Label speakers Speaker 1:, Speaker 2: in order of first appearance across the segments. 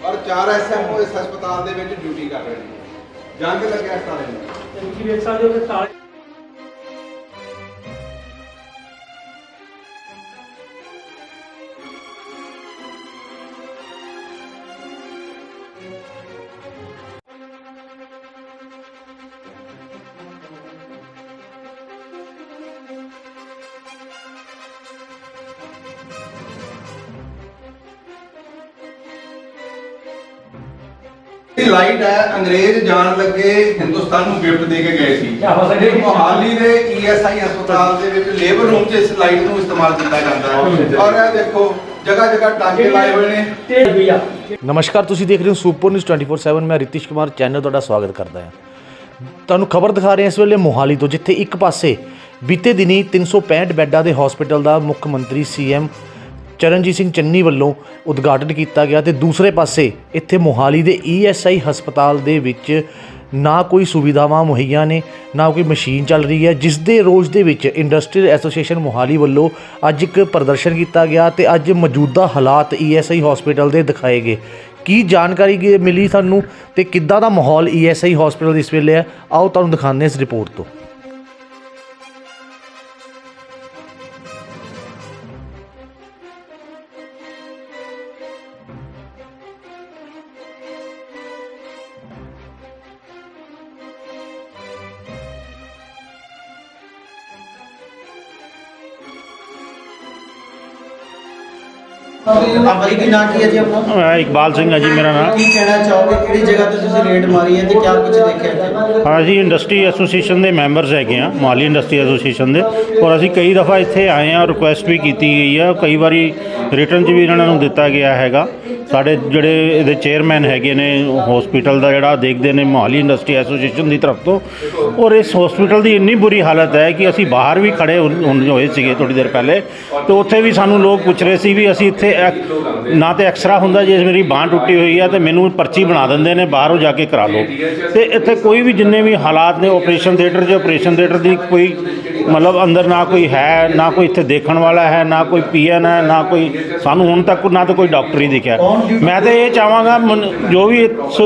Speaker 1: और 4 SMO इस हस्पताल दे विच ड्यूटी कर रहे हैं। जंग लग्या सारे
Speaker 2: ਤੁਸੀਂ ਵੇਖ ਸਕਦੇ ਹੋ ਕਿ ਤਾਲੇ
Speaker 1: लाइट है अंग्रेज जान लगे हिंदुस्तान ਨੂੰ ਗਿਫਟ ਦੇ ਕੇ ਗਏ ਸੀ। ਇਹ ਮੋਹਾਲੀ ਦੇ ESI ਹਸਪਤਾਲ ਦੇ ਵਿੱਚ ਲੇਬਰ ਰੂਮ 'ਚ ਇਸ ਲਾਈਟ ਨੂੰ ਇਸਤੇਮਾਲ ਕੀਤਾ ਜਾਂਦਾ ਹੈ ਔਰ ਇਹ ਦੇਖੋ ਜਗ੍ਹਾ ਜਗ੍ਹਾ ਟਾਂਕੇ ਲਾਏ ਹੋਏ ਨੇ।
Speaker 2: ਤੇਜ਼ ਵੀ ਆ।
Speaker 3: ਨਮਸਕਾਰ, ਤੁਸੀਂ ਦੇਖ ਰਹੇ ਹੋ ਸੁਪਰ ਨਿਊਜ਼ 24/7। ਮੈਂ ਰਿਤਿਸ਼ ਕੁਮਾਰ ਚੈਨਲ ਤੁਹਾਡਾ ਸਵਾਗਤ ਕਰਦਾ ਹਾਂ। ਤੁਹਾਨੂੰ ਖਬਰ ਦਿਖਾ ਰਹੇ ਹਾਂ ਇਸ ਵੇਲੇ ਮੋਹਾਲੀ ਤੋਂ, ਜਿੱਥੇ ਇੱਕ ਪਾਸੇ ਬੀਤੇ ਦਿਨੀ 365 ਬੈੱਡਾਂ ਦੇ ਹਸਪੀਟਲ ਦਾ ਮੁੱਖ ਮੰਤਰੀ CM ਚਰਨਜੀਤ ਸਿੰਘ ਚੰਨੀ ਵੱਲੋਂ ਉਦਘਾਟਨ ਕੀਤਾ ਗਿਆ ਤੇ ਦੂਸਰੇ ਪਾਸੇ ਇੱਥੇ ਮੋਹਾਲੀ ਦੇ ESI ਹਸਪਤਾਲ ਦੇ ਵਿੱਚ ਨਾ ਕੋਈ ਸੁਵਿਧਾਵਾਂ ਮੁਹੱਈਆ ਨੇ, ਨਾ ਕੋਈ ਮਸ਼ੀਨ ਚੱਲ ਰਹੀ ਹੈ, ਜਿਸ ਦੇ ਰੋਜ਼ ਦੇ ਵਿੱਚ ਇੰਡਸਟਰੀਅਲ ਐਸੋਸੀਏਸ਼ਨ ਮੋਹਾਲੀ ਵੱਲੋਂ ਅੱਜ ਇੱਕ ਪ੍ਰਦਰਸ਼ਨ ਕੀਤਾ ਗਿਆ ਤੇ ਅੱਜ ਮੌਜੂਦਾ ਹਾਲਾਤ ESI ਹਸਪਤਾਲ ਦੇ ਦਿਖਾਏ ਗਏ। ਕੀ ਜਾਣਕਾਰੀ ਮਿਲੀ ਸਾਨੂੰ ਤੇ ਕਿੱਦਾਂ ਦਾ ਮਾਹੌਲ ESI ਹਸਪਤਾਲ ਇਸ ਵੇਲੇ ਹੈ, ਆਓ ਤੁਹਾਨੂੰ ਦਿਖਾਉਂਦੇ ਇਸ ਰਿਪੋਰਟ ਤੋਂ।
Speaker 4: ਭਾਈ ਕੀ ਨਾਂ ਕੀ ਹੈ ਜੀ ਆਪਣਾ?
Speaker 5: ਇਕਬਾਲ ਸਿੰਘ ਹੈ ਜੀ ਮੇਰਾ ਨਾਮ।
Speaker 4: ਕੀ ਕਹਿਣਾ ਚਾਹੋਗੇ, ਕਿਹੜੀ ਜਗ੍ਹਾ ਤੇ ਤੁਸੀਂ ਰੇਡ ਮਾਰੀ ਹੈ ਤੇ ਕਿਆ ਕੁਝ ਦੇਖਿਆ ਇੱਥੇ?
Speaker 5: ਹਾਂ ਜੀ, ਇੰਡਸਟਰੀ ਐਸੋਸੀਏਸ਼ਨ ਦੇ ਮੈਂਬਰਸ ਹੈਗੇ ਆ, ਮੋਹਾਲੀ ਇੰਡਸਟਰੀ ਐਸੋਸੀਏਸ਼ਨ ਦੇ, ਔਰ ਅਸੀਂ ਕਈ ਦਫਾ ਇੱਥੇ ਆਏ ਹਾਂ, ਰਿਕੁਐਸਟ ਵੀ ਕੀਤੀ ਗਈ ਹੈ, ਕਈ ਵਾਰੀ ਰਿਟਨ 'ਚ ਵੀ ਇਹਨਾਂ ਨੂੰ ਦਿੱਤਾ ਗਿਆ ਹੈਗਾ। ਸਾਡੇ ਜਿਹੜੇ ਇਹਦੇ ਚੇਅਰਮੈਨ ਹੈਗੇ ਨੇ ਹਸਪੀਟਲ ਦਾ, ਜਿਹੜਾ ਦੇਖਦੇ ਨੇ ਮੋਹਾਲੀ ਇੰਡਸਟਰੀ ਐਸੋਸੀਏਸ਼ਨ ਦੀ ਤਰਫ ਤੋਂ, ਔਰ ਇਸ ਹਸਪੀਟਲ ਦੀ ਇੰਨੀ ਬੁਰੀ ਹਾਲਤ ਹੈ ਕਿ ਅਸੀਂ ਬਾਹਰ ਵੀ ਖੜੇ ਹੋਏ ਸੀਗੇ ਥੋੜ੍ਹੀ ਦੇਰ ਪਹਿਲੇ, ਤੇ ਉੱਥੇ ਵੀ ਸਾਨੂੰ ਲੋਕ ਪੁੱਛ ਰਹੇ ਸੀ ਵੀ ਅਸੀਂ ਇੱਥੇ ਨਾ ਤਾਂ ਐਕਸਰਾ ਹੁੰਦਾ, ਜੇ ਮੇਰੀ ਬਾਂਹ ਟੁੱਟੀ ਹੋਈ ਹੈ ਤੇ ਮੈਨੂੰ ਪਰਚੀ ਬਣਾ ਦਿੰਦੇ ਨੇ, ਬਾਹਰੋਂ ਜਾ ਕੇ ਕਰਾ ਲਓ। ਤੇ ਇੱਥੇ ਕੋਈ ਵੀ ਜਿੰਨੇ ਵੀ ਹਾਲਾਤ ਨੇ ਆਪਰੇਸ਼ਨ ਥੀਏਟਰ ਦੀ ਕੋਈ ਮਤਲਬ ਅੰਦਰ ਨਾ ਕੋਈ ਹੈ, ਨਾ ਕੋਈ ਇੱਥੇ ਦੇਖਣ ਵਾਲਾ ਹੈ, ਨਾ ਕੋਈ PN ਹੈ, ਨਾ ਕੋਈ ਸਾਨੂੰ ਹੁਣ ਤੱਕ ਨਾ ਤਾਂ ਕੋਈ ਡਾਕਟਰ ਹੀ ਦਿਖਿਆ। ਮੈਂ ਤਾਂ ਇਹ ਚਾਹਾਂਗਾ ਜੋ ਵੀ ਇਸ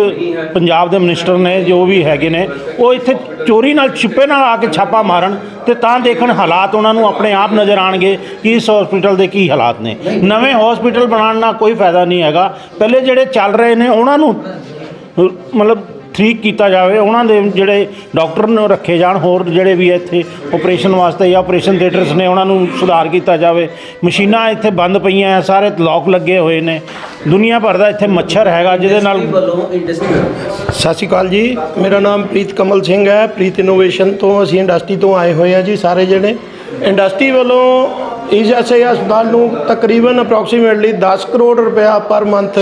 Speaker 5: ਪੰਜਾਬ ਦੇ ਮਿਨਿਸਟਰ ਨੇ, ਜੋ ਵੀ ਹੈਗੇ ਨੇ, ਉਹ ਇੱਥੇ ਚੋਰੀ ਨਾਲ ਛਿਪੇ ਨਾਲ ਆ ਕੇ ਛਾਪਾ ਮਾਰਨ ਤੇ ਤਾਂ ਦੇਖਣ ਹਾਲਾਤ ਉਹਨਾਂ ਨੂੰ ਆਪਣੇ ਆਪ ਨਜ਼ਰ ਆਉਣਗੇ ਕਿ ਇਸ ਹਸਪੀਟਲ ਦੇ ਕੀ ਹਾਲਾਤ ਨੇ। ਨਵੇਂ ਹਸਪੀਟਲ ਬਣਾਉਣ ਨਾਲ ਕੋਈ ਫਾਇਦਾ ਨਹੀਂ ਹੈਗਾ, ਪਹਿਲੇ ਜਿਹੜੇ ਚੱਲ ਰਹੇ ਨੇ ਉਹਨਾਂ ਨੂੰ ਮਤਲਬ ਠੀਕ ਕੀਤਾ ਜਾਵੇ, ਉਹਨਾਂ ਦੇ ਜਿਹੜੇ ਡਾਕਟਰ ਨੂੰ ਰੱਖੇ ਜਾਣ, ਹੋਰ ਜਿਹੜੇ ਵੀ ਇੱਥੇ ਆਪਰੇਸ਼ਨ ਵਾਸਤੇ ਜਾਂ ਆਪਰੇਸ਼ਨ ਥੀਏਟਰਸ ਨੇ ਉਹਨਾਂ ਨੂੰ ਸੁਧਾਰ ਕੀਤਾ ਜਾਵੇ। ਮਸ਼ੀਨਾਂ ਇੱਥੇ ਬੰਦ ਪਈਆਂ, ਸਾਰੇ ਲੋਕ ਲੱਗੇ ਹੋਏ ਨੇ, ਦੁਨੀਆ ਭਰ ਦਾ ਇੱਥੇ ਮੱਛਰ ਹੈਗਾ ਜਿਹਦੇ ਨਾਲ।
Speaker 6: ਸਤਿ ਸ਼੍ਰੀ ਅਕਾਲ ਜੀ, ਮੇਰਾ ਨਾਮ ਪ੍ਰੀਤ ਕਮਲ ਸਿੰਘ ਹੈ। ਪ੍ਰੀਤ ਇਨੋਵੇਸ਼ਨ ਤੋਂ ਅਸੀਂ ਇੰਡਸਟਰੀ ਤੋਂ ਆਏ ਹੋਏ ਹਾਂ ਜੀ। ਸਾਰੇ ਜਿਹੜੇ ਇੰਡਸਟਰੀ ਵੱਲੋਂ ESI ਹਸਪਤਾਲ ਨੂੰ ਤਕਰੀਬਨ ਅਪਰੋਕਸੀਮੇਟਲੀ 10 ਕਰੋੜ ਰੁਪਇਆ ਪਰ ਮੰਥ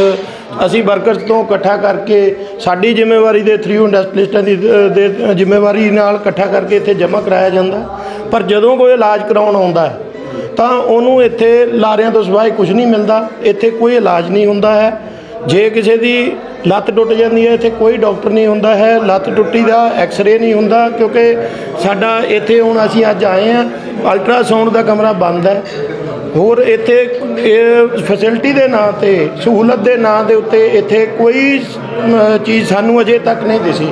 Speaker 6: ਅਸੀਂ ਵਰਕਰਸ ਤੋਂ ਇਕੱਠਾ ਕਰਕੇ, ਸਾਡੀ ਜ਼ਿੰਮੇਵਾਰੀ ਦੇ ਥਰੂ ਇੰਡਸਟਰੀਲਿਸਟਾਂ ਦੀ ਜ਼ਿੰਮੇਵਾਰੀ ਨਾਲ ਇਕੱਠਾ ਕਰਕੇ ਇੱਥੇ ਜਮ੍ਹਾਂ ਕਰਾਇਆ ਜਾਂਦਾ। ਪਰ ਜਦੋਂ ਕੋਈ ਇਲਾਜ ਕਰਾਉਣ ਆਉਂਦਾ ਹੈ ਤਾਂ ਉਹਨੂੰ ਇੱਥੇ ਲਾਰਿਆਂ ਤੋਂ ਸਿਵਾਏ ਕੁਝ ਨਹੀਂ ਮਿਲਦਾ। ਇੱਥੇ ਕੋਈ ਇਲਾਜ ਨਹੀਂ ਹੁੰਦਾ ਹੈ। ਜੇ ਕਿਸੇ ਦੀ ਲੱਤ ਟੁੱਟ ਜਾਂਦੀ ਹੈ, ਇੱਥੇ ਕੋਈ ਡਾਕਟਰ ਨਹੀਂ ਹੁੰਦਾ ਹੈ। ਲੱਤ ਟੁੱਟੀ ਦਾ ਐਕਸਰੇ ਨਹੀਂ ਹੁੰਦਾ, ਕਿਉਂਕਿ ਸਾਡਾ ਇੱਥੇ ਹੁਣ ਅਸੀਂ ਅੱਜ ਆਏ ਹਾਂ, ਅਲਟਰਾਸਾਊਂਡ ਦਾ ਕਮਰਾ ਬੰਦ ਹੈ। ਹੋਰ ਇੱਥੇ ਇਹ ਫੈਸਿਲਿਟੀ ਦੇ ਨਾਂ 'ਤੇ, ਸਹੂਲਤ ਦੇ ਨਾਂ ਦੇ ਉੱਤੇ ਇੱਥੇ ਕੋਈ ਚੀਜ਼ ਸਾਨੂੰ ਅਜੇ ਤੱਕ ਨਹੀਂ ਦਿਸੀ।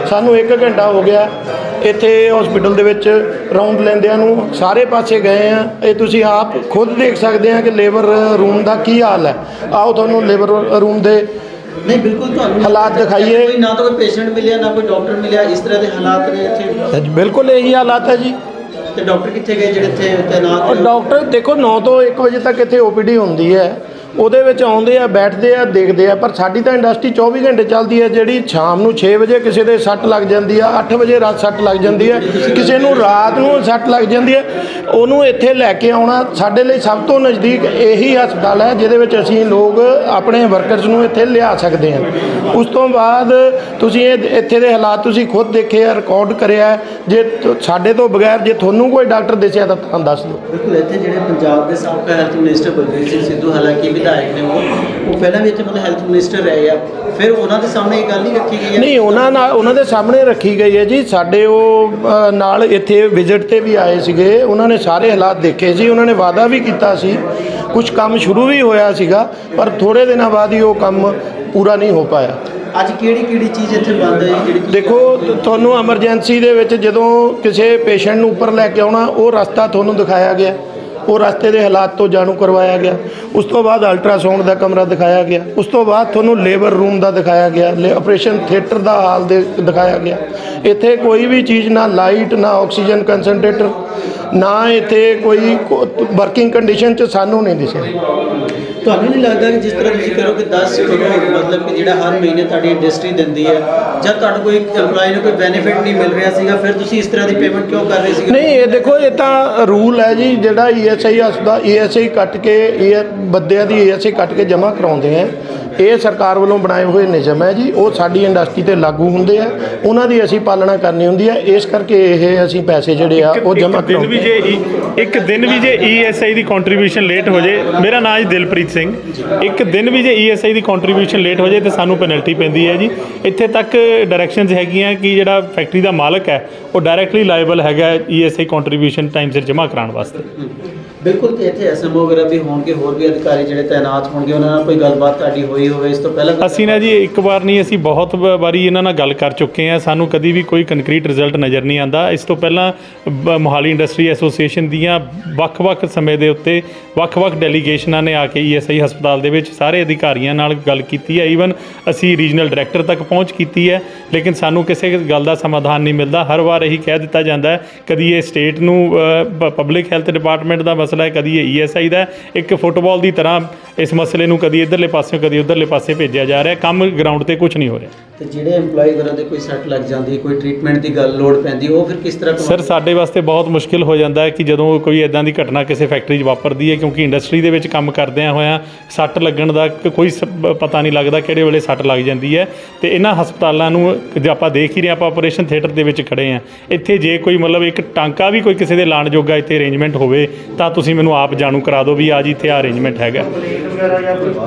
Speaker 6: ਸਾਨੂੰ 1 ਘੰਟਾ ਹੋ ਗਿਆ ਇੱਥੇ ਹਸਪੀਟਲ ਦੇ ਵਿੱਚ ਰਾਊਂਡ ਲੈਂਦਿਆਂ ਨੂੰ, ਸਾਰੇ ਪਾਸੇ ਗਏ ਆ। ਇਹ ਤੁਸੀਂ ਆਪ ਖੁਦ ਦੇਖ ਸਕਦੇ ਆ ਕਿ ਲੇਬਰ ਰੂਮ ਦਾ ਕੀ ਹਾਲ ਹੈ। ਆਓ ਤੁਹਾਨੂੰ ਲੇਬਰ ਰੂਮ ਦੇ
Speaker 4: ਨਹੀਂ ਬਿਲਕੁਲ ਤੁਹਾਨੂੰ
Speaker 6: ਹਾਲਾਤ ਦਿਖਾਈਏ।
Speaker 4: ਕੋਈ ਨਾ ਤਾਂ ਕੋਈ ਪੇਸ਼ੈਂਟ ਮਿਲਿਆ, ਨਾ ਕੋਈ ਡਾਕਟਰ ਮਿਲਿਆ, ਇਸ ਤਰ੍ਹਾਂ ਦੇ ਹਾਲਾਤ ਨੇ ਇੱਥੇ।
Speaker 6: ਬਿਲਕੁਲ ਇਹੀ ਹਾਲਾਤ ਹੈ ਜੀ।
Speaker 4: ਤੇ ਡਾਕਟਰ ਕਿੱਥੇ ਗਏ ਜਿਹੜੇ ਇੱਥੇ ਤੈਨਾਤ?
Speaker 6: ਡਾਕਟਰ ਦੇਖੋ 9 ਤੋਂ 1 ਵਜੇ ਤੱਕ ਇੱਥੇ OPD ਹੁੰਦੀ ਹੈ, ਉਹਦੇ ਵਿੱਚ ਆਉਂਦੇ ਆ, ਬੈਠਦੇ ਆ, ਦੇਖਦੇ ਆ। ਪਰ ਸਾਡੀ ਤਾਂ ਇੰਡਸਟਰੀ 24 ਘੰਟੇ ਚੱਲਦੀ ਹੈ। ਜਿਹੜੀ ਸ਼ਾਮ ਨੂੰ 6 ਵਜੇ ਕਿਸੇ ਦੇ ਸੱਟ ਲੱਗ ਜਾਂਦੀ ਆ, 8 ਵਜੇ ਰਾਤ ਸੱਟ ਲੱਗ ਜਾਂਦੀ ਹੈ, ਕਿਸੇ ਨੂੰ ਰਾਤ ਨੂੰ ਸੱਟ ਲੱਗ ਜਾਂਦੀ ਹੈ, ਉਹਨੂੰ ਇੱਥੇ ਲੈ ਕੇ ਆਉਣਾ ਸਾਡੇ ਲਈ ਸਭ ਤੋਂ ਨਜ਼ਦੀਕ ਇਹੀ ਹਸਪਤਾਲ ਹੈ ਜਿਹਦੇ ਵਿੱਚ ਅਸੀਂ ਲੋਕ ਆਪਣੇ ਵਰਕਰਸ ਨੂੰ ਇੱਥੇ ਲਿਆ ਸਕਦੇ ਹਾਂ। ਉਸ ਤੋਂ ਬਾਅਦ ਤੁਸੀਂ ਇੱਥੇ ਦੇ ਹਾਲਾਤ ਤੁਸੀਂ ਖੁਦ ਦੇਖੇ ਆ, ਰਿਕਾਰਡ ਕਰਿਆ। ਜੇ ਸਾਡੇ ਤੋਂ ਬਗੈਰ ਜੇ ਤੁਹਾਨੂੰ ਕੋਈ ਡਾਕਟਰ ਦਿਸਿਆ ਤਾਂ ਦੱਸ ਦਿਓ।
Speaker 4: ਬਿਲਕੁਲ ਇੱਥੇ ਜਿਹੜੇ ਪੰਜਾਬ ਦੇ ਸਾਬਕਾ ਹੈਲਥ ਮਿਨਿਸਟਰ ਬਲਬੀਰ ਸਿੰਘ ਸਿੱਧੂ, ਹਾਲਾਂਕਿ ਵਿਧਾਇਕ ਨੇ ਉਹ ਪਹਿਲਾਂ ਵੀ ਇੱਥੇ ਮਤਲਬ ਹੈਲਥ ਮਿਨਿਸਟਰ ਰਹੇ ਆ, ਫਿਰ ਉਹਨਾਂ ਦੇ ਸਾਹਮਣੇ ਇਹ ਗੱਲ ਨਹੀਂ ਰੱਖੀ ਗਈ ਹੈ?
Speaker 6: ਨਹੀਂ, ਉਹਨਾਂ ਦੇ ਸਾਹਮਣੇ ਰੱਖੀ ਗਈ ਹੈ ਜੀ। ਸਾਡੇ ਉਹ ਨਾਲ ਇੱਥੇ ਵਿਜ਼ਿਟ ਤੇ ਵੀ ਆਏ ਸੀਗੇ, ਉਹਨਾਂ ਨੇ ਸਾਰੇ ਹਾਲਾਤ ਦੇਖੇ ਸੀ। ਉਹਨਾਂ ਨੇ ਵਾਅਦਾ ਵੀ ਕੀਤਾ ਸੀ, ਕੁਝ ਕੰਮ ਸ਼ੁਰੂ ਵੀ ਹੋਇਆ ਸੀਗਾ, ਪਰ ਥੋੜ੍ਹੇ ਦਿਨਾਂ ਬਾਅਦ ਹੀ ਉਹ ਕੰਮ ਪੂਰਾ ਨਹੀਂ ਹੋ ਪਾਇਆ।
Speaker 4: ਅੱਜ ਕਿਹੜੀ ਚੀਜ਼ ਇੱਥੇ ਬੰਦ ਹੈ ਜਿਹੜੀ ਤੁਸੀਂ
Speaker 6: ਦੇਖੋ, ਤੁਹਾਨੂੰ ਐਮਰਜੈਂਸੀ ਦੇ ਵਿੱਚ ਜਦੋਂ ਕਿਸੇ ਪੇਸ਼ੈਂਟ ਨੂੰ ਉੱਪਰ ਲੈ ਕੇ ਆਉਣਾ, ਉਹ ਰਸਤਾ ਤੁਹਾਨੂੰ ਦਿਖਾਇਆ ਗਿਆ, ਉਹ ਰਸਤੇ ਦੇ ਹਾਲਾਤ ਤੋਂ ਜਾਣੂ ਕਰਵਾਇਆ ਗਿਆ। ਉਸ ਤੋਂ ਬਾਅਦ ਅਲਟਰਾਸਾਊਂਡ ਦਾ ਕਮਰਾ ਦਿਖਾਇਆ ਗਿਆ, ਉਸ ਤੋਂ ਬਾਅਦ ਤੁਹਾਨੂੰ ਲੇਬਰ ਰੂਮ ਦਾ ਦਿਖਾਇਆ ਗਿਆ, ਆਪਰੇਸ਼ਨ ਥੀਏਟਰ ਦਾ ਹਾਲ ਦਿਖਾਇਆ ਗਿਆ। ਇੱਥੇ ਕੋਈ ਵੀ ਚੀਜ਼, ਨਾ ਲਾਈਟ, ਨਾ ਆਕਸੀਜਨ ਕੰਸਨਟ੍ਰੇਟਰ, ਨਾ ਇੱਥੇ ਕੋਈ ਵਰਕਿੰਗ ਕੰਡੀਸ਼ਨ 'ਚ ਸਾਨੂੰ ਨਹੀਂ ਦਿਸਿਆ।
Speaker 4: ਤੁਹਾਨੂੰ ਨਹੀਂ ਲੱਗਦਾ ਕਿ ਜਿਸ ਤਰ੍ਹਾਂ ਤੁਸੀਂ ਕਰੋ ਕਿ 10 ਕਰੋੜ ਮਤਲਬ ਕਿ ਜਿਹੜਾ ਹਰ ਮਹੀਨੇ ਤੁਹਾਡੀ ਇੰਡਸਟਰੀ ਦਿੰਦੀ ਹੈ, ਜਦ ਤੁਹਾਨੂੰ ਕੋਈ EMPLOYE ਨੂੰ ਕੋਈ ਬੈਨੀਫਿਟ ਨਹੀਂ ਮਿਲ ਰਿਹਾ ਸੀਗਾ, ਫਿਰ ਤੁਸੀਂ ਇਸ ਤਰ੍ਹਾਂ ਦੀ ਪੇਮੈਂਟ ਕਿਉਂ ਕਰ ਰਹੇ ਸੀਗੇ?
Speaker 6: ਨਹੀਂ, ਇਹ ਦੇਖੋ, ਇਹ ਤਾਂ ਰੂਲ ਹੈ ਜੀ। ਜਿਹੜਾ ESI ਹਸਪਤਾਲ ESI ਕੱਟ ਕੇ, ਇਹ ਬੰਦਿਆਂ ਦੀ ESI ਕੱਟ ਕੇ ਜਮ੍ਹਾਂ ਕਰਾਉਂਦੇ ਆ, ਇਹ ਸਰਕਾਰ ਵੱਲੋਂ ਬਣਾਏ ਹੋਏ ਨਿਯਮ ਹੈ ਜੀ। ਉਹ ਸਾਡੀ ਇੰਡਸਟਰੀ ਤੇ ਲਾਗੂ ਹੁੰਦੇ ਆ, ਉਹਨਾਂ ਦੀ ਅਸੀਂ ਪਾਲਣਾ ਕਰਨੀ ਹੁੰਦੀ ਹੈ। ਇਸ ਕਰਕੇ ਇਹ ਅਸੀਂ ਪੈਸੇ ਜਿਹੜੇ ਆ ਉਹ ਜਮ੍ਹਾਂ ਕਰਾਉਂਦੇ
Speaker 7: ਇੱਕ ਦਿਨ ਵੀ ਜੇ ESI ਦੀ ਕੰਟਰੀਬਿਊਸ਼ਨ ਲੇਟ ਹੋ ਜੇ, ਮੇਰਾ ਨਾਮ ਹੈ ਦਿਲਪ੍ਰੀਤ ਸਿੰਘ, ਇੱਕ ਦਿਨ ਵੀ ਜੇ ESI ਦੀ ਕੰਟਰੀਬਿਊਸ਼ਨ ਲੇਟ ਹੋ ਜੇ ਤੇ ਸਾਨੂੰ ਪੈਨਲਟੀ ਪੈਂਦੀ ਹੈ ਜੀ। ਇੱਥੇ ਤੱਕ ਡਾਇਰੈਕਸ਼ਨਸ ਹੈਗੀਆਂ ਕਿ ਜਿਹੜਾ ਫੈਕਟਰੀ ਦਾ ਮਾਲਕ ਹੈ ਉਹ ਡਾਇਰੈਕਟਲੀ ਲਾਇਬਲ ਹੈਗਾ ESI ਕੰਟਰੀਬਿਊਸ਼ਨ ਟਾਈਮ ਸਿਰ ਜਮ੍ਹਾਂ ਕਰਾਉਣ ਵਾਸਤੇ।
Speaker 4: ਬਿਲਕੁਲ। ਤੇ ਇੱਥੇ SMO ਵਗੈਰਾ ਵੀ ਹੋਣਗੇ, ਹੋਰ ਵੀ ਅਧਿਕਾਰੀ ਜਿਹੜੇ ਤਾਇਨਾਤ ਹੋਣਗੇ, ਉਹਨਾਂ ਨਾਲ ਕੋਈ ਗੱਲਬਾਤ ਤੁਹਾਡੀ ਹੋਈ ਹੋਵੇ ਇਸ ਤੋਂ ਪਹਿਲਾਂ?
Speaker 7: ਅਸੀਂ ਨਾ ਜੀ ਇੱਕ ਵਾਰ ਨਹੀਂ, ਅਸੀਂ ਬਹੁਤ ਵਾਰੀ ਇਹਨਾਂ ਨਾਲ ਗੱਲ ਕਰ ਚੁੱਕੇ ਹਾਂ, ਸਾਨੂੰ ਕਦੀ ਵੀ ਕੋਈ ਕੰਕਰੀਟ ਰਿਜ਼ਲਟ ਨਜ਼ਰ ਨਹੀਂ ਆਉਂਦਾ। ਇਸ ਤੋਂ ਪਹਿਲਾਂ ਮੋਹਾਲੀ ਇੰਡਸਟਰੀ ਐਸੋਸੀਏਸ਼ਨ ਦੀਆਂ ਵੱਖ-ਵੱਖ ਸਮੇਂ ਦੇ ਉੱਤੇ ਵੱਖ-ਵੱਖ ਡੈਲੀਗੇਸ਼ਨਾਂ ਨੇ ਆ ਕੇ ESI ਹਸਪਤਾਲ ਦੇ ਵਿੱਚ ਸਾਰੇ ਅਧਿਕਾਰੀਆਂ ਨਾਲ ਗੱਲ ਕੀਤੀ ਹੈ। ਈਵਨ ਅਸੀਂ ਰੀਜਨਲ ਡਾਇਰੈਕਟਰ ਤੱਕ ਪਹੁੰਚ ਕੀਤੀ ਹੈ, ਲੇਕਿਨ ਸਾਨੂੰ ਕਿਸੇ ਗੱਲ ਦਾ ਸਮਾਧਾਨ ਨਹੀਂ ਮਿਲਦਾ। ਹਰ ਵਾਰ ਇਹੀ ਕਹਿ ਦਿੱਤਾ ਜਾਂਦਾ ਹੈ, ਕਦੀ ਇਹ ਸਟੇਟ ਨੂੰ ਪਬਲਿਕ ਹੈਲਥ ਡਿਪਾਰਟਮੈਂਟ ਦਾ ਮਸਲਾ ਹੈ, ਕਦੀ ਇਹ ESI ਦਾ। ਇੱਕ ਫੁੱਟਬਾਲ ਦੀ ਤਰ੍ਹਾਂ ਇਸ ਮਸਲੇ ਨੂੰ ਕਦੀ ਇੱਧਰਲੇ ਪਾਸਿਓਂ ਕਦੀ ਉੱਧਰਲੇ ਪਾਸੇ ਭੇਜਿਆ ਜਾ ਰਿਹਾ, ਕੰਮ ਗਰਾਊਂਡ ਤੇ ਕੁਝ ਨਹੀਂ ਹੋ ਰਿਹਾ।
Speaker 4: ਤੇ ਜਿਹੜੇ EMPLOYE ਵਗੈਰਾ ਦੇ ਕੋਈ ਸੱਟ ਲੱਗ ਜਾਂਦੀ ਹੈ, ਕੋਈ ਟ੍ਰੀਟਮੈਂਟ ਦੀ ਗੱਲ ਲੋੜ ਪੈਂਦੀ, ਉਹ ਫਿਰ ਕਿਸ ਤਰ੍ਹਾਂ?
Speaker 7: ਸਰ, ਸਾਡੇ ਵਾਸਤੇ ਬਹੁਤ ਮੁਸ਼ਕਿਲ ਹੋ ਜਾਂਦਾ ਹੈ ਕਿ ਜਦੋਂ ਕੋਈ ਇਦਾਂ ਦੀ ਘਟਨਾ ਕਿਸੇ ਫੈਕਟਰੀ 'ਚ ਵਾਪਰਦੀ ਹੈ, ਕਿਉਂਕਿ ਇੰਡਸਟਰੀ ਦੇ ਵਿੱਚ ਕੰਮ ਕਰਦਿਆਂ ਹੋਇਆਂ ਸੱਟ ਲੱਗਣ ਦਾ ਕੋਈ ਪਤਾ ਨਹੀਂ ਲੱਗਦਾ ਕਿਹੜੇ ਵੇਲੇ ਸੱਟ ਲੱਗ ਜਾਂਦੀ ਹੈ। ਤੇ ਇਹਨਾਂ ਹਸਪਤਾਲਾਂ ਨੂੰ ਜੇ ਆਪਾਂ ਦੇਖ ਹੀ ਰਹੇ, ਆਪਾਂ ਆਪਰੇਸ਼ਨ ਥੀਏਟਰ ਦੇ ਵਿੱਚ ਖੜੇ ਹਾਂ, ਇੱਥੇ ਜੇ ਕੋਈ ਮਤਲਬ ਇੱਕ ਟਾਂਕਾ ਵੀ ਕੋਈ ਕਿਸੇ ਦੇ ਲਾਣ ਜੋਗਾ ਇੱਥੇ ਅਰੇਂਜਮੈਂਟ ਹੋਵੇ ਤਾਂ ਤੁਸੀਂ ਮੈਨੂੰ ਆਪ ਜਾਣੂ ਕਰਾ ਦਿਓ ਵੀ ਆ ਜੀ ਇੱਥੇ ਆ ਅਰੇਂਜਮੈਂਟ ਹੈਗਾ।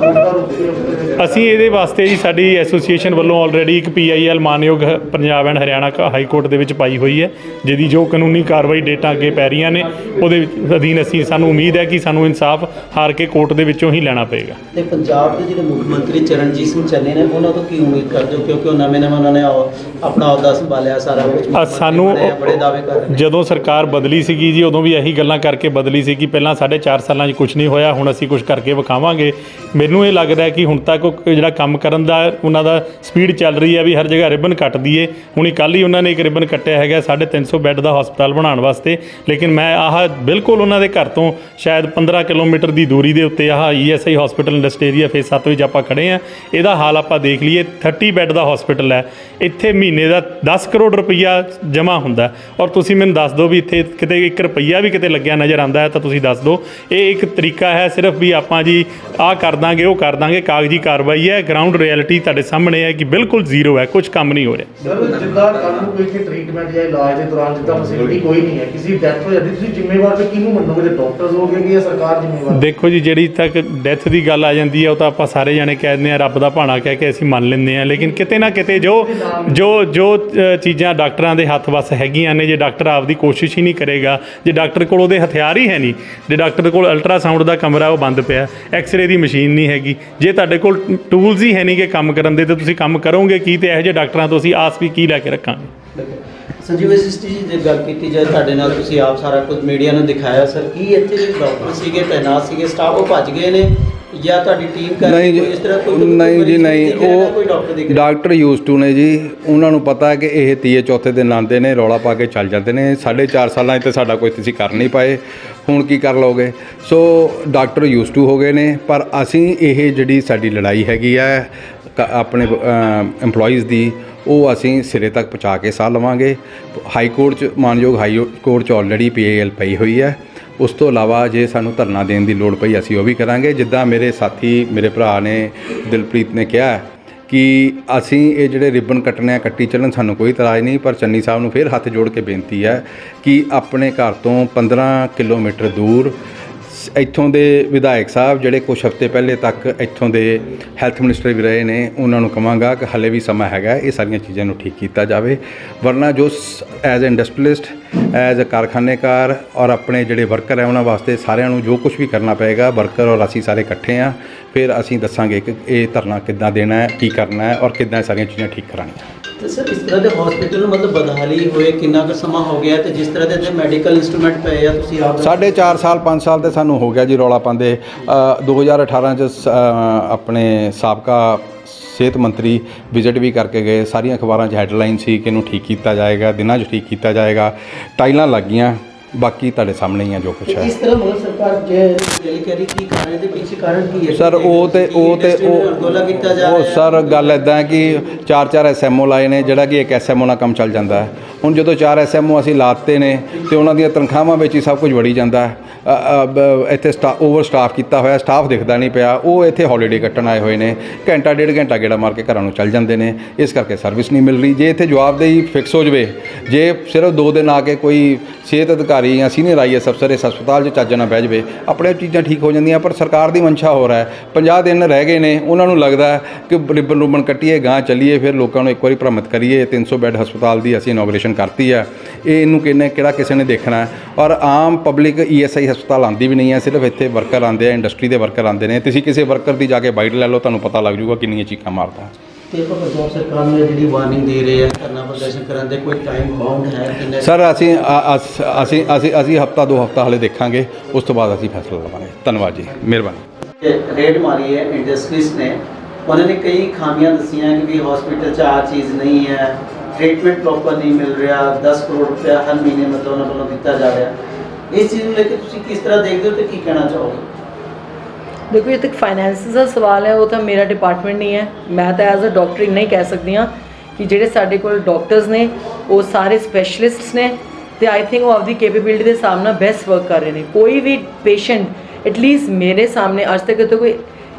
Speaker 7: ਅਸੀਂ ਇਹਦੇ ਵਾਸਤੇ ਜੀ ਸਾਡੀ ਐਸੋਸੀਏਸ਼ਨ ਵੱਲੋਂ ਆਲਰੇਡੀ ਇੱਕ PIL ਮਾਨਯੋਗ Punjab and Haryana high court ਦੇ ਵਿੱਚ ਪਾਈ ਹੋਈ ਹੈ, ਜਿਹਦੀ ਜੋ ਕਾਨੂੰਨੀ ਕਾਰਵਾਈ ਡੇਟਾਂ ਅੱਗੇ ਪੈ ਰਹੀਆਂ ਨੇ ਉਹਦੇ ਅਧੀਨ ਸਾਨੂੰ ਉਮੀਦ ਹੈ ਕਿ ਸਾਨੂੰ ਇਨਸਾਫ ਹਾਰ ਕੇ ਕੋਰਟ ਦੇ ਵਿੱਚੋਂ ਹੀ ਲੈਣਾ ਪਏਗਾ।
Speaker 4: ਤੇ ਪੰਜਾਬ ਦੇ ਜਿਹੜੇ ਮੁੱਖ ਮੰਤਰੀ ਚਰਨਜੀਤ ਸਿੰਘ ਚੰਨੀ ਨੇ, ਉਹਨਾਂ ਤੋਂ ਕੀ ਉਮੀਦ ਕਰਦੇ ਹੋ, ਕਿਉਂਕਿ ਉਹ ਨਵੇਂ ਉਹਨਾਂ ਨੇ ਆਪਣਾ ਅਹੁਦਾ ਸੰਭਾਲਿਆ, ਸਾਰਾ ਕੁਝ
Speaker 7: ਸਾਨੂੰ
Speaker 4: ਬੜੇ ਦਾਅਵੇ ਕਰ ਰਹੇ ਨੇ।
Speaker 7: ਜਦੋਂ ਸਰਕਾਰ ਬਦਲੀ ਸੀਗੀ ਜੀ, ਉਦੋਂ ਵੀ ਇਹੀ ਗੱਲਾਂ ਕਰਕੇ ਬਦਲੀ ਸੀ ਕਿ ਪਹਿਲਾਂ 4.5 ਸਾਲਾਂ 'ਚ ਕੁਝ ਨਹੀਂ ਹੋਇਆ, ਹੁਣ ਅਸੀਂ ਕੁਝ ਕਰਕੇ ਵਿਖਾਵਾਂਗੇ। ਮੈਨੂੰ ਇਹ ਲੱਗਦਾ ਹੈ ਕਿ ਹੁਣ ਤੱਕ ਜਿਹੜਾ ਕੰਮ ਕਰਨ ਦਾ ਉਹਨਾਂ ਦਾ ਸਪੀਡ ਚੱਲ ਰਹੀ ਹੈ ਵੀ ਹਰ ਜਗ੍ਹਾ ਰਿਬਨ ਕੱਟ ਦਈਏ। ਹੁਣ ਕੱਲ੍ਹ ਹੀ ਉਹਨਾਂ ਨੇ ਇੱਕ ਰਿਬਨ ਕੱਟਿਆ ਹੈਗਾ 350 ਬੈੱਡ ਦਾ ਹਸਪਤਾਲ ਬਣਾਉਣ ਵਾਸਤੇ, ਲੇਕਿਨ ਮੈਂ ਆਹ ਬਿਲਕੁਲ ਉਹਨਾਂ ਦੇ ਘਰ ਤੋਂ ਸ਼ਾਇਦ 15 ਕਿਲੋਮੀਟਰ ਦੀ ਦੂਰੀ ਦੇ ਉੱਤੇ ਆਹ ESI hospital industry area phase 7 ਵਿੱਚ ਆਪਾਂ ਖੜੇ ਹਾਂ। ਇਹਦਾ ਹਾਲ ਆਪਾਂ ਦੇਖ ਲਈਏ, 30 ਬੈੱਡ ਦਾ ਹਸਪੀਟਲ ਹੈ, ਇੱਥੇ ਮਹੀਨੇ ਦਾ 10 ਕਰੋੜ ਰੁਪਈਆ ਜਮ੍ਹਾਂ ਹੁੰਦਾ, ਔਰ ਤੁਸੀਂ ਮੈਨੂੰ ਦੱਸ ਦਿਓ ਵੀ ਇੱਥੇ ਕਿਤੇ 1 ਰੁਪਈਆ ਵੀ ਕਿਤੇ ਲੱਗਿਆ ਨਜ਼ਰ ਆਉਂਦਾ ਹੈ ਤਾਂ ਤੁਸੀਂ ਦੱਸ ਦਿਓ। ਇਹ ਇੱਕ ਤਰੀਕਾ ਹੈ ਸਿਰਫ ਵੀ ਆਪਾਂ ਜੀ ਆਹ ਕਰ ਦਾਂਗੇ ਉਹ ਕਰ ਦਾਂਗੇ, ਕਾਗਜ਼ੀ ਕਾਰਵਾਈ ਹੈ। ਗਰਾਊਂਡ ਰਿਐਲਿਟੀ ਤੁਹਾਡੇ ਸਾਹਮਣੇ ਹੈ ਕਿ ਬਿਲਕੁਲ ਜ਼ੀਰੋ ਹੈ, ਕੁਝ ਕੰਮ ਨਹੀਂ ਹੋ ਰਿਹਾ।
Speaker 3: ਸਰ, ਜਿੱਦਾਂ ਕੱਲ੍ਹ ਨੂੰ ਕੋਈ ਇੱਥੇ ਟ੍ਰੀਟਮੈਂਟ ਜਾਂ ਇਲਾਜ ਦੇ ਦੌਰਾਨ ਜਿੱਦਾਂ ਫੈਸਿਲਿਟੀ ਕੋਈ ਨਹੀਂ ਹੈ, ਕਿਸੇ ਦੀ ਡੈਥ ਹੋ ਜਾਂਦੀ, ਤੁਸੀਂ ਜ਼ਿੰਮੇਵਾਰ ਫਿਰ ਕਿਹਨੂੰ ਮੰਨੋਗੇ? ਤੇ ਡਾਕਟਰਸ ਹੋਗੇ ਕਿ ਸਰਕਾਰ ਜ਼ਿੰਮੇਵਾਰ?
Speaker 7: ਦੇਖੋ ਜੀ, ਜਿਹੜੀ ਤੱਕ ਡੈਥ ਦੀ ਗੱਲ ਆ ਜਾਂਦੀ ਹੈ ਉਹ ਤਾਂ ਆਪਾਂ ਸਾਰੇ ਜਾਣੇ ਕਹਿ ਦਿੰਦੇ ਹਾਂ ਰੱਬ ਦਾ ਭਾਣਾ ਕਹਿ ਕੇ ਅਸੀਂ ਮੰਨ ਲੈਂਦੇ ਹਾਂ, ਲੇਕਿਨ ਕਿਤੇ ਨਾ ਕਿਤੇ ਜੋ ਚੀਜ਼ਾਂ ਡਾਕਟਰਾਂ ਦੇ ਹੱਥ ਵੱਸ ਹੈਗੀਆਂ ਨੇ, ਜੇ ਡਾਕਟਰ ਆਪਦੀ ਕੋਸ਼ਿਸ਼ ਹੀ ਨਹੀਂ ਕਰੇਗਾ, ਜੇ ਡਾਕਟਰ ਕੋਲ ਉਹਦੇ ਹਥਿਆਰ ਹੀ ਹੈ ਨਹੀਂ, ਜੇ ਡਾਕਟਰ ਕੋਲ ਅਲਟਰਾਸਾਊਂਡ ਦਾ ਕਮਰਾ ਉਹ ਬੰਦ ਪਿਆ, ਐਕਸਰੇ ਦੀ ਮਸ਼ੀਨ ਨਹੀਂ ਹੈਗੀ, ਜੇ ਤੁਹਾਡੇ ਕੋਲ ਟੂਲਸ ਹੀ ਹੈ ਨਹੀਂ ਕਿ ਕੰਮ ਕਰਨ ਦੇ, ਤਾਂ ਤੁਸੀਂ ਕੰਮ ਕਰੋਗੇ ਕੀ? ਤੇ ਇਹੋ ਜਿਹੇ ਡਾਕਟਰਾਂ ਤੋਂ ਅਸੀਂ ਆਸ ਵੀ ਕੀ ਲੈ ਕੇ ਰੱਖਾਂਗੇ?
Speaker 4: ਸੰਜੀਵ ਐਸਿਸਟੀ ਜੀ, ਜੇ ਗੱਲ ਕੀਤੀ ਜਾਏ ਤੁਹਾਡੇ ਨਾਲ, ਤੁਸੀਂ ਆਪ ਸਾਰਾ ਕੁਝ ਮੀਡੀਆ ਨੂੰ ਦਿਖਾਇਆ ਸਰ, ਕੀ ਇੱਥੇ ਜਿਹੜੇ ਡਾਕਟਰ ਸੀਗੇ ਤਾਇਨਾਤ ਸੀਗੇ, ਸਟਾਫ ਉਹ ਭੱਜ ਗਏ ਨੇ ਜਾਂ ਤੁਹਾਡੀ ਟੀਮ ਕਰ
Speaker 8: ਨਹੀਂ ਜੀ,
Speaker 4: ਇਸ ਤਰ੍ਹਾਂ ਕੋਈ
Speaker 8: ਨਹੀਂ ਜੀ ਨਹੀਂ,
Speaker 4: ਕੋਈ
Speaker 8: ਉਹ ਡਾਕਟਰ ਯੂਜ਼ ਟੂ ਨੇ ਜੀ, ਉਹਨਾਂ ਨੂੰ ਪਤਾ ਹੈ ਕਿ ਇਹ ਤੀਏ ਚੌਥੇ ਦਿਨ ਆਉਂਦੇ ਨੇ, ਰੌਲਾ ਪਾ ਕੇ ਚੱਲ ਜਾਂਦੇ ਨੇ। 4.5 ਸਾਲਾਂ 'ਚ ਤਾਂ ਸਾਡਾ ਕੋਈ ਤੁਸੀਂ ਕਰ ਨਹੀਂ ਪਾਏ, ਹੁਣ ਕੀ ਕਰ ਲਓਗੇ? ਸੋ ਡਾਕਟਰ ਯੂਜ਼ ਟੂ ਹੋ ਗਏ ਨੇ। ਪਰ ਅਸੀਂ ਇਹ ਜਿਹੜੀ ਸਾਡੀ ਲੜਾਈ ਹੈਗੀ ਹੈ ਆਪਣੇ EMPLOYEES ਦੀ, ਉਹ ਅਸੀਂ ਸਿਰੇ ਤੱਕ ਪਹੁੰਚਾ ਕੇ ਸਾਹ ਲਵਾਂਗੇ। ਹਾਈ ਕੋਰਟ 'ਚ, ਮਾਨਯੋਗ ਹਾਈ ਕੋਰਟ 'ਚ ਆਲਰੇਡੀ PIL ਪਈ ਹੋਈ ਹੈ। ਉਸ ਤੋਂ ਇਲਾਵਾ ਜੇ ਸਾਨੂੰ ਧਰਨਾ ਦੇਣ ਦੀ ਲੋੜ ਪਈ ਅਸੀਂ ਉਹ ਵੀ ਕਰਾਂਗੇ। ਜਿੱਦਾਂ ਮੇਰੇ ਸਾਥੀ ਮੇਰੇ ਭਰਾ ਨੇ ਦਿਲਪ੍ਰੀਤ ਨੇ ਕਿਹਾ ਕਿ ਅਸੀਂ ਇਹ ਜਿਹੜੇ ਰਿਬਨ ਕੱਟਣੇ ਆ ਕੱਟੀ ਚੱਲਣ, ਸਾਨੂੰ ਕੋਈ ਇਤਰਾਜ਼ ਨਹੀਂ। ਪਰ ਚੰਨੀ ਸਾਹਿਬ ਨੂੰ ਫਿਰ ਹੱਥ ਜੋੜ ਕੇ ਬੇਨਤੀ ਹੈ ਕਿ ਆਪਣੇ ਘਰ ਤੋਂ 15 ਕਿਲੋਮੀਟਰ ਦੂਰ ਇੱਥੋਂ ਦੇ ਵਿਧਾਇਕ ਸਾਹਿਬ ਜਿਹੜੇ ਕੁਝ ਹਫ਼ਤੇ ਪਹਿਲੇ ਤੱਕ ਇੱਥੋਂ ਦੇ ਹੈਲਥ ਮਿਨਿਸਟਰ ਵੀ ਰਹੇ ਨੇ, ਉਹਨਾਂ ਨੂੰ ਕਹਾਂਗਾ ਕਿ ਹਲੇ ਵੀ ਸਮਾਂ ਹੈਗਾ ਇਹ ਸਾਰੀਆਂ ਚੀਜ਼ਾਂ ਨੂੰ ਠੀਕ ਕੀਤਾ ਜਾਵੇ। ਵਰਨਾ ਜੋ ਐਜ਼ ਇੰਡਸਟਰੀਲਿਸਟ, ਐਜ਼ ਕਾਰਖਾਨੇਕਾਰ ਔਰ ਆਪਣੇ ਜਿਹੜੇ ਵਰਕਰ ਹੈ ਉਹਨਾਂ ਵਾਸਤੇ ਸਾਰਿਆਂ ਨੂੰ ਜੋ ਕੁਝ ਵੀ ਕਰਨਾ ਪਏਗਾ, ਵਰਕਰ ਔਰ ਅਸੀਂ ਸਾਰੇ ਇਕੱਠੇ ਹਾਂ, ਫਿਰ ਅਸੀਂ ਦੱਸਾਂਗੇ ਕਿ ਇਹ ਧਰਨਾ ਕਿੱਦਾਂ ਦੇਣਾ ਹੈ, ਕੀ ਕਰਨਾ ਹੈ ਔਰ ਕਿੱਦਾਂ ਇਹ ਸਾਰੀਆਂ ਚੀਜ਼ਾਂ ਠੀਕ ਕਰਾਉਣੀਆਂ।
Speaker 4: ਤੇ ਸਰ ਇਸ ਤਰ੍ਹਾਂ ਦੇ ਹਸਪੀਟਲ ਨੂੰ ਮਤਲਬ ਬਦਹਾਲੀ ਹੋਏ ਕਿੰਨਾ ਕੁ ਸਮਾਂ ਹੋ ਗਿਆ, ਤੇ ਜਿਸ ਤਰ੍ਹਾਂ ਦੇ ਮੈਡੀਕਲ ਇੰਸਟਰੂਮੈਂਟ ਪਏ ਆ ਤੁਸੀਂ ਆਪ
Speaker 8: 4.5 ਸਾਲ 5 ਸਾਲ ਤੇ ਸਾਨੂੰ ਹੋ ਗਿਆ ਜੀ ਰੌਲਾ ਪਾਉਂਦੇ। 2018 'ਚ ਆਪਣੇ ਸਾਬਕਾ ਸਿਹਤ ਮੰਤਰੀ ਵਿਜ਼ਿਟ ਵੀ ਕਰਕੇ ਗਏ, ਸਾਰੀਆਂ ਅਖਬਾਰਾਂ 'ਚ ਹੈਡਲਾਈਨ ਸੀ ਕਿ ਇਹਨੂੰ ਠੀਕ ਕੀਤਾ ਜਾਏਗਾ, ਦਿਨਾਂ 'ਚ ਠੀਕ ਕੀਤਾ ਜਾਏਗਾ, ਟਾਈਲਾਂ ਲੱਗ ਗਈਆਂ, ਬਾਕੀ ਤੁਹਾਡੇ ਸਾਹਮਣੇ ਹੀ ਆ ਜੋ ਕੁਛ ਹੈ।
Speaker 4: ਇਸ ਤਰ੍ਹਾਂ ਮਤਲਬ ਸਰਕਾਰ ਜੇ ਕਹਿ ਰਹੀ ਕੀ ਕਾਰਨ ਦੇ ਪਿੱਛੇ ਕਾਰਨ ਕੀ ਹੈ
Speaker 8: ਸਰ ਉਹ
Speaker 4: ਅੰਦੋਲਨ ਕੀਤਾ ਜਾ ਰਿਹਾ
Speaker 8: ਸਰ ਗੱਲ ਇੱਦਾਂ ਹੈ ਕਿ 4 ਐਸਐਮਓ ਲਾਏ ਨੇ, ਜਿਹੜਾ ਕਿ ਇੱਕ ਐਸਐਮਓ ਨਾਲ ਕੰਮ ਚੱਲ ਜਾਂਦਾ ਹੈ। ਹੁਣ ਜਦੋਂ 4 ਐਸਐਮਓ ਅਸੀਂ ਲਾਤੇ ਨੇ ਤੇ ਉਹਨਾਂ ਦੀਆਂ ਤਨਖਾਹਾਂ ਵਿੱਚ ਹੀ ਸਭ ਕੁਝ ਵੜੀ ਜਾਂਦਾ ਹੈ। ਇੱਥੇ ਓਵਰ ਸਟਾਫ ਕੀਤਾ ਹੋਇਆ, ਸਟਾਫ ਦਿਖਦਾ ਨਹੀਂ ਪਿਆ, ਉਹ ਇੱਥੇ ਹੌਲੀਡੇ ਕੱਟਣ ਆਏ ਹੋਏ ਨੇ, ਘੰਟਾ ਡੇਢ ਘੰਟਾ ਗੇੜਾ ਮਾਰ ਕੇ ਘਰਾਂ ਨੂੰ ਚੱਲ ਜਾਂਦੇ ਨੇ, ਇਸ ਕਰਕੇ ਸਰਵਿਸ ਨਹੀਂ ਮਿਲ ਰਹੀ। ਜੇ ਇੱਥੇ ਜਵਾਬਦੇਹੀ ਫਿਕਸ ਹੋ ਜਾਵੇ, ਜੇ ਸਿਰਫ 2 ਦਿਨ ਆ ਕੇ ਕੋਈ ਸਿਹਤ ਅਧਿਕਾਰੀ ਜਾਂ ਸੀਨੀਅਰ IAS ਅਫਸਰ ਇਸ ਹਸਪਤਾਲ 'ਚ ਚੱਜ ਨਾਲ ਬਹਿ ਜਾਵੇ, ਆਪਣੇ ਚੀਜ਼ਾਂ ਠੀਕ ਹੋ ਜਾਂਦੀਆਂ। ਪਰ ਸਰਕਾਰ ਦੀ ਮਨਸ਼ਾ ਹੋ ਰਿਹਾ ਹੈ, 50 ਦਿਨ ਰਹਿ ਗਏ ਨੇ, ਉਹਨਾਂ ਨੂੰ ਲੱਗਦਾ ਹੈ ਕਿ ਰਿਬਨ ਰੁਬਨ ਕੱਟੀਏ, ਗਾਂ ਚੱਲੀਏ, ਫਿਰ ਲੋਕਾਂ ਨੂੰ ਇੱਕ ਵਾਰੀ ਭ੍ਰਮਿਤ ਕਰੀਏ। 300 ਬੈੱਡ ਹਸਪਤਾਲ ਦੀ ਅਸੀਂ ਇਨੋਗ੍ਰੇਸ਼ਨ ਕਰਤੀ ਹੈ, ਇਹਨੂੰ ਕਿਹੜਾ ਕਿਸੇ ਨੇ ਦੇਖਣਾ ਹੈ। ਔਰ ਆਮ ਪਬਲਿਕ ESI ਹਸਪਤਾਲ ਆਉਂਦੀ ਵੀ ਨਹੀਂ ਹੈ, ਸਿਰਫ ਇੱਥੇ ਵਰਕਰ ਆਉਂਦੇ ਆ, ਇੰਡਸਟਰੀ ਦੇ ਵਰਕਰ ਆਉਂਦੇ ਨੇ। ਤੁਸੀਂ ਕਿਸੇ ਵਰਕਰ ਦੀ ਜਾ ਕੇ ਬਾਈਟ ਲੈ ਲਓ, ਤੁਹਾਨੂੰ ਪਤਾ ਲੱਗ ਜਾਊਗਾ ਕਿੰਨੀਆਂ ਚੀਕਾਂ ਮਾਰਦਾ।
Speaker 4: ਤੇ ਪੰਜਾਬ ਸਰਕਾਰ ਨੂੰ ਜਿਹੜੀ ਵਾਰਨਿੰਗ ਦੇ ਰਹੇ ਆ ਧਰਨਾ ਪ੍ਰਦਰਸ਼ਨ ਕਰਨ ਦੇ ਕੋਈ ਟਾਈਮ ਬਾਉਂਡ ਹੈ ਕਿੰਨੇ?
Speaker 8: ਸਰ ਅਸੀਂ ਹਫਤਾ 2 ਹਫਤਾ ਹਾਲੇ ਦੇਖਾਂਗੇ, ਉਸ ਤੋਂ ਬਾਅਦ ਅਸੀਂ ਫੈਸਲਾ ਲਵਾਂਗੇ। ਧੰਨਵਾਦ ਜੀ, ਮਿਹਰਬਾਨੀ।
Speaker 4: ਰੇਡ ਮਾਰੀ ਹੈ ਇੰਡਸਟਰੀਜ਼ ਨੇ, ਉਹਨਾਂ ਨੇ ਕਈ ਖਾਮੀਆਂ ਦੱਸੀਆਂ ਕਿ ਵੀ ਹਸਪੀਟਲ 'ਚ ਆ ਚੀਜ਼ ਨਹੀਂ ਹੈ, ਟ੍ਰੀਟਮੈਂਟ ਪ੍ਰੋਪਰ ਨਹੀਂ ਮਿਲ ਰਿਹਾ, 10 ਕਰੋੜ ਰੁਪਇਆ ਹਰ ਮਹੀਨੇ ਮਤਲਬ ਉਹਨਾਂ ਵੱਲੋਂ ਦਿੱਤਾ ਜਾ ਰਿਹਾ। ਇਸ ਚੀਜ਼ ਨੂੰ ਲੈ ਕੇ ਤੁਸੀਂ ਕਿਸ ਤਰ੍ਹਾਂ ਦੇਖਦੇ ਹੋ ਤੇ ਕੀ ਕਹਿਣਾ ਚਾਹੋਗੇ?
Speaker 9: देखो ये तक फाइनेंसिस का सवाल है, वो तो मेरा डिपार्टमेंट नहीं है। मैं तो एज अ डॉक्टर नहीं कह सकती हाँ कि जेडे साडे कोल डॉक्टर्स ने वो सारे स्पैशलिस्ट्स ने, तो आई थिंक वो आपकी कैपेबिलिटी के सामने बेस्ट वर्क कर रहे हैं। कोई भी पेशेंट एटलीस्ट मेरे सामने आज तक तो कोई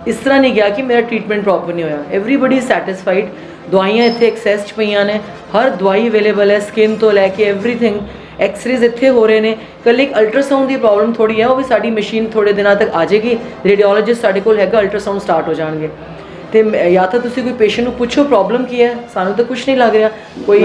Speaker 9: इस तरह नहीं गया कि मेरा ट्रीटमेंट प्रॉपर नहीं होया। Everybody satisfied. दवाइयाँ इतने एक्सैस च पईयां ने, हर दवाई अवेलेबल है, स्किन तो लैके एवरीथिंग। एक्सरेज इतने हो रहे हैं। कल एक अल्ट्रासाउंड की प्रॉब्लम थोड़ी है, वो भी साड़ी मशीन थोड़े दिनों तक आ जाएगी, रेडियोलॉजिस्ट साढ़े कोल हैगा, अल्ट्रासाउंड स्टार्ट हो जाएंगे। तो या तो तुसी कोई पेशेंट को पूछो प्रॉब्लम की है, सानू तो कुछ नहीं लग रहा, कोई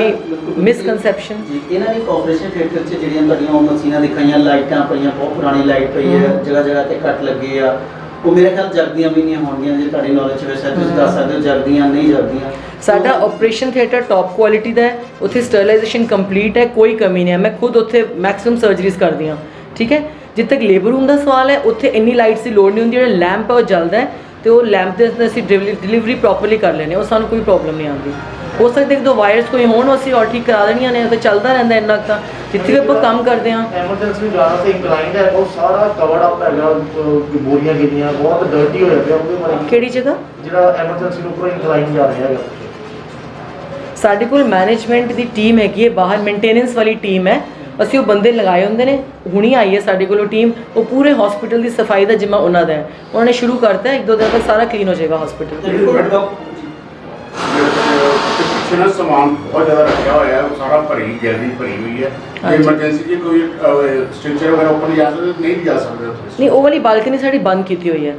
Speaker 9: मिसकनसैप्शन।
Speaker 4: इन्हां ने ऑपरेशन थिएटर च ਜਿਹੜੀਆਂ ਤੁਹਾਡੀਆਂ ਮਸ਼ੀਨਾਂ ਦਿਖਾਈਆਂ, ਲਾਈਟਾਂ ਪਈਆਂ, ਬਹੁਤ ਪੁਰਾਣੀ ਲਾਈਟ ਪਈ ਹੈ, ਜਗ੍ਹਾ ਜਗ੍ਹਾ ਤੇ ਕੱਟ ਲੱਗੇ ਆ, ਉਹ ਮੇਰੇ ਖਿਆਲ ਜਗਦੀਆਂ ਵੀ ਨਹੀਂ ਹੋਣਗੀਆਂ। ਜੇ ਤੁਹਾਡੀ ਨੌਲੇਜ ਵਿੱਚ ਤੁਸੀਂ ਦੱਸ ਸਕਦੇ ਹੋ ਜਗਦੀਆਂ ਨਹੀਂ ਜਗਦੀਆਂ?
Speaker 9: साडा ऑपरेशन थिएटर टॉप क्वालिटी का है, उत्थे स्टरलाइजेशन कंप्लीट है, कोई कमी नहीं है। मैं खुद उत्थे मैक्सिमम सर्जरीज करती हाँ, ठीक है। जिथे तक लेबर रूम का सवाल है, उत्थे इन्नी लाइट्स की लोड़ नहीं होंदी, जो लैंप है वो जलता है, तो वो लैंप के असीं डिलीवरी प्रॉपरली कर लेने, वो सानू कोई प्रॉब्लम नहीं आती। हो सकता है कि 2 वायर्स कोई होण असीं और ठीक करा देनियां ने, तो चलता रहता इन्ना तां जिथे भी आपां काम करते हैं।
Speaker 10: ਐਮਰਜੈਂਸੀ ਜਾਣਾ ਤੇ ਇੰਕਲਾਈਨਡ ਹੈ, ਉਹ ਸਾਰਾ ਕਵਰਡ ਅਪ ਹੈਗਾ, ਬੋਰੀਆਂ ਗਿਰੀਆਂ, ਬਹੁਤ ਡਰਟੀ ਹੋਇਆ ਪਿਆ ਉਹਦੇ ਬਾਰੇ।
Speaker 9: ਕਿਹੜੀ ਜਗ੍ਹਾ?
Speaker 10: ਜਿਹੜਾ ਐਮਰਜੈਂਸੀ ਨੂੰ ਉੱਪਰੋਂ ਇੰਕਲਾਈਨ ਜਾ ਰਿਹਾ ਹੈਗਾ।
Speaker 9: ਸਾਡੇ ਕੋਲ ਮੈਨੇਜਮੈਂਟ ਦੀ ਟੀਮ ਹੈਗੀ ਹੈ, ਬਾਹਰ ਮੇਨਟੇਨੈਂਸ ਵਾਲੀ ਟੀਮ ਹੈ, ਅਸੀਂ ਉਹ ਬੰਦੇ ਲਗਾਏ ਹੁੰਦੇ ਨੇ। ਹੁਣੀ ਆਈ ਹੈ ਸਾਡੇ ਕੋਲ ਟੀਮ, ਉਹ ਪੂਰੇ ਹਸਪੀਟਲ ਦੀ ਸਫਾਈ ਦਾ ਜਿੰਮਾ ਉਹਨਾਂ ਦਾ ਹੈ। ਉਹਨਾਂ ਨੇ ਸ਼ੁਰੂ ਕਰਤਾ, 1-2 ਦਿਨ ਤੱਕ ਸਾਰਾ ਕਲੀਨ ਹੋ ਜਾਏਗਾ ਹਸਪੀਟਲ।
Speaker 11: ਪਿੱਛੇ ਨਾ ਸਮਾਨ ਬਹੁਤ ਜ਼ਿਆਦਾ ਰੱਖਿਆ ਹੋਇਆ ਹੈ, ਉਹ ਸਾਰਾ ਜਲਦੀ ਭਰੀ ਹੋਈ ਹੈ। ਐਮਰਜੈਂਸੀ ਜੇ ਕੋਈ ਸਟ੍ਰਕਚਰ ਵਗੈਰਾ ਉੱਪਰ ਜਾ ਸਕਦੇ ਨਹੀਂ ਜਾ ਸਕਦੇ ਉੱਥੇ?
Speaker 9: ਨਹੀਂ, ਉਹ ਵਾਲੀ ਬਾਲਕਨੀ ਸਾਡੀ ਬੰਦ ਕੀਤੀ ਹੋਈ ਹੈ।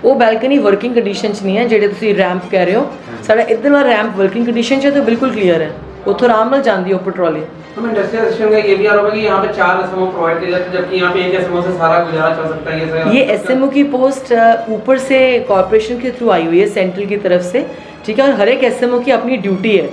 Speaker 9: ਉਹ ਬਾਲਕਨੀ ਵਰਕਿੰਗ ਕੰਡੀਸ਼ਨ 'ਚ ਨਹੀਂ ਹੈ, ਜਿਹੜੇ ਤੁਸੀਂ ਰੈਂਪ ਕਹਿ ਰਹੇ ਹੋ। ਸਾਡਾ ਇੱਧਰ ਵਾਲਾ ਰੈਂਪ वर्किंग कंडीशन है, तो बिल्कुल क्लियर है, उतो आराम नाल जाती है ऊपर ट्रॉली।
Speaker 2: हम इंडस्ट्रियल सिस्टम का ये भी आरोप है कि यहाँ पे 4 एसएमओ प्रोवाइड किए जाते हैं, जबकि यहाँ पे 1 एसएमओ से सारा गुजारा चल सकता है।
Speaker 9: ये एसएमओ की पोस्ट ऊपर से कॉर्पोरेशन के थ्रू आई हुई है, सेंट्रल की तरफ से, ठीक है। और हर एक एसएमओ की अपनी ड्यूटी है।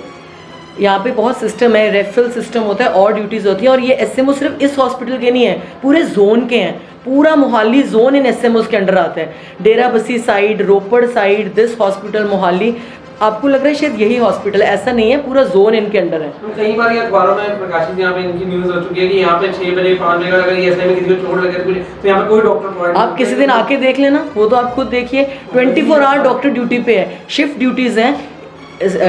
Speaker 9: यहाँ पे बहुत सिस्टम है, रेफरल सिस्टम होता है और ड्यूटीज़ होती हैं। और ये एसएमओ सिर्फ इस हॉस्पिटल के नहीं है, पूरे जोन के हैं। पूरा मोहाली जोन इन एसएमओ के अंडर आता है। डेरा बसी side, Ropar side, this hospital Mohali. आपको लग रहा है शायद यही हॉस्पिटल, ऐसा नहीं है, पूरा जोन इनके अंडर है।
Speaker 2: कई बार ये अखबारों में प्रकाशित यहाँ पे इनकी न्यूज़ हो चुकी है कि यहाँ पे 6 बजे 5 बजे अगर ये ऐसे में किसी को चोट लगे तो यहाँ पे कोई डॉक्टर प्रोवाइड।
Speaker 9: आप किसी दिन आके देख लेना, वो तो आप खुद देखिए, 24 आवर डॉक्टर ड्यूटी पे है। शिफ्ट ड्यूटीज़ हैं,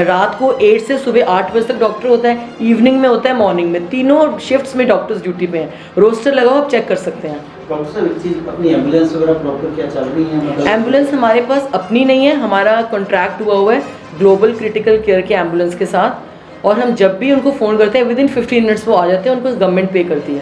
Speaker 9: रात को 8 से सुबह 8 बजे तक डॉक्टर होता है, इवनिंग में होता है, मॉर्निंग में, तीनों शिफ्ट्स में डॉक्टर्स ड्यूटी पे हैं। रोस्टर लगाओ, आप चेक कर सकते हैं।
Speaker 4: डॉक्टर साहब, एक चीज़ अपनी एम्बुलेंस वगैरह प्रॉपर क्या चल रही है? मतलब
Speaker 9: एम्बुलेंस हमारे पास अपनी नहीं है, हमारा कॉन्ट्रैक्ट हुआ है ग्लोबल क्रिटिकल केयर के एम्बुलेंस के साथ, और हम जब भी उनको फ़ोन करते हैं विदिन 15 मिनट्स वो आ जाते हैं, उनको गवर्नमेंट पे करती है।